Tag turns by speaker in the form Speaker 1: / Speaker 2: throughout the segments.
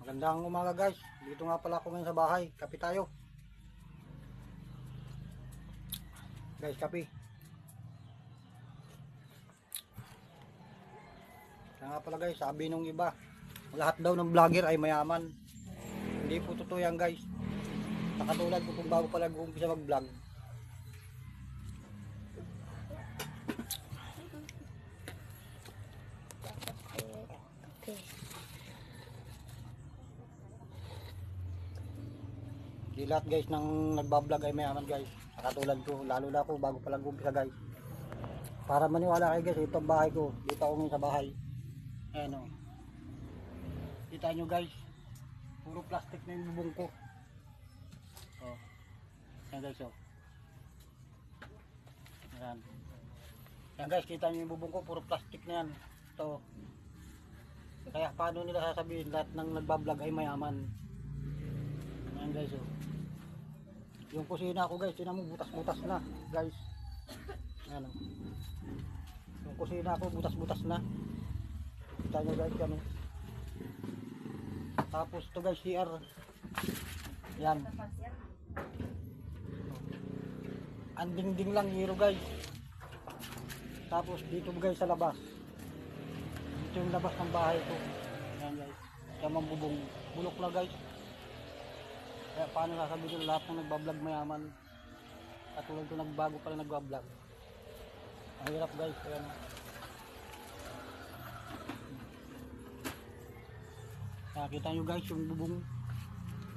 Speaker 1: Magandang umaga guys. Dito nga pala ako ngayon sa bahay. Kape tayo. Guys, kape. Kaya nga pala guys, sabi nung iba, lahat daw ng vlogger ay mayaman. Hindi po totoo yan guys. Nakatulad ko kung bago pala umpisa mag-vlog. Di lahat guys ng nagbablog ay mayaman guys. Nakatulad ko, lalo na ako bago pa lang umpisa guys. Para maniwala kayo guys, ito ang bahay ko. Dito ako ngayon sa bahay. Ayan o. Kita nyo guys, puro plastic na yung bubong ko. O. Ayan guys o. Ayan. Ayan guys, kita nyo yung bubong ko, puro plastic na yan. Ito. Kaya paano nila sasabihin lahat ng nagbablog ay mayaman. Ayan guys o. Yung kusina ko guys, tinan mo butas-butas na guys. Ayan o. Yung kusina ko butas-butas na. Kita nyo guys yan o. Tapos ito guys, CR. Yan. Ang dingding lang hero guys. Tapos dito guys sa labas. Dito yung labas ng bahay ko. Yan guys. Kaya mambubong. Bulok na guys. Kaya paano sasabihin lahat ng nagbablog mayaman? Katulad ko nagbago pala nagbablog. Ang hirap guys. Ayan. Nakita nyo guys yung bubong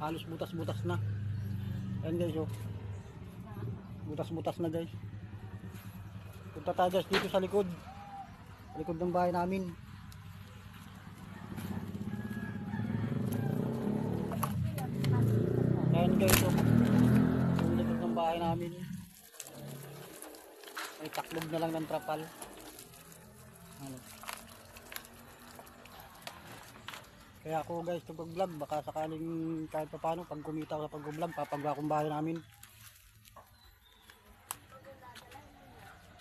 Speaker 1: halos butas-butas na. Ayan guys oh. Butas-butas na guys. Punta tayo guys dito sa likod. Likod ng bahay namin. Ayan guys oh. Yung likod ng bahay namin. May taklog na lang ng trapal. Ano. Kaya ako guys ito pag-vlog, baka sakaling kahit pa paano pag kumita ako sa pag-vlog, papagawa akong bahay namin.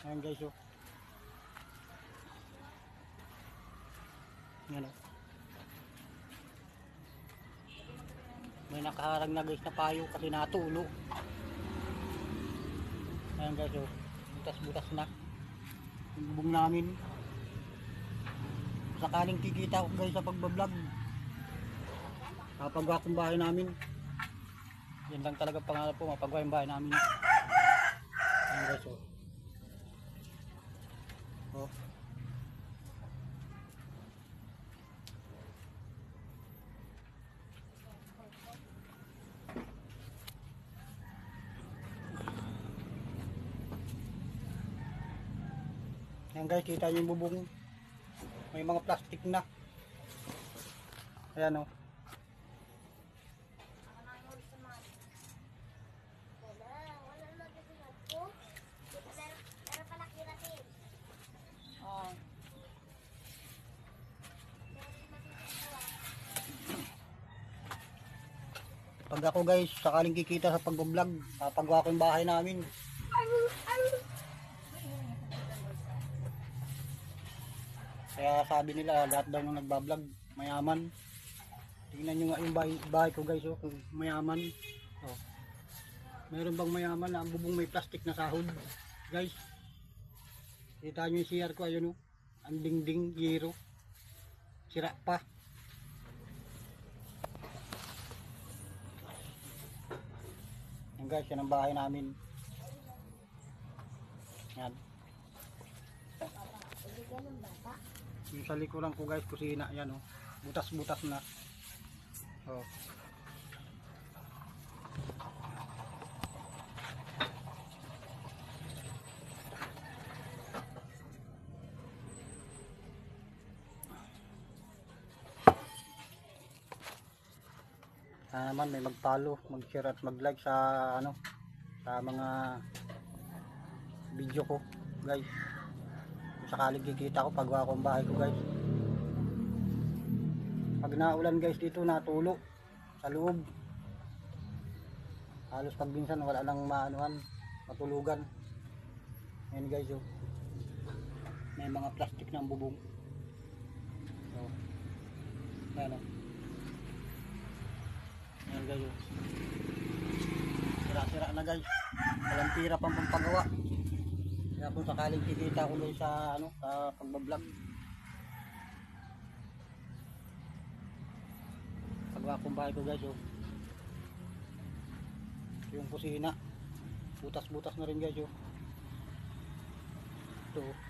Speaker 1: Ayan guys oh. Ayan oh. May nakaharang na guys na payo kasi natulo. Ayan guys oh. Butas-butas na yung bubong namin. Sakaling kikita ko guys sa pag-vlog, mapagawa kong bahay namin. Yan lang talaga pangarap ko, mapagawa yung bahay namin. Ayan guys oh. Oh. Ayan guys, kita nyo yung bubong. May mga plastic na. Ayan o. Pag ako guys, sakaling kikita sa pag-vlog, papagawa ko yung bahay namin. Kaya sabi nila lahat daw ng nagbablog mayaman. Tingnan nyo nga yung bahay ko guys oh, kung mayaman. Oh. Meron bang mayaman na ang bubong may plastic na sahod guys? Kita nyo yung CR ko, ayun oh. Ang dingding yero. Sira pa. Yan guys, yan ang bahay namin. Yan. Yung sa likuran ko guys, kusina, yan oh. Butas-butas na. Oh. Naman may mag-follow, mag-share at mag-like sa ano, sa mga video ko guys. Sakaling kikita ko paggawa ko ang bahay ko guys. Pag naulan guys dito natulo sa loob. Halos pag minsan wala nang maanuhan, matulugan. Ayan guys oh. May mga plastic ng bubong. So, ayan o. Ayan guys o. Sira-sira na guys. Walang tira pang pampagawa. Kaya kung sakaling kikita ko guys sa ano, sa pagbablog. Pagawa kong bahay ko guys o. Yung kusina. Butas-butas na rin guys o. Ito o.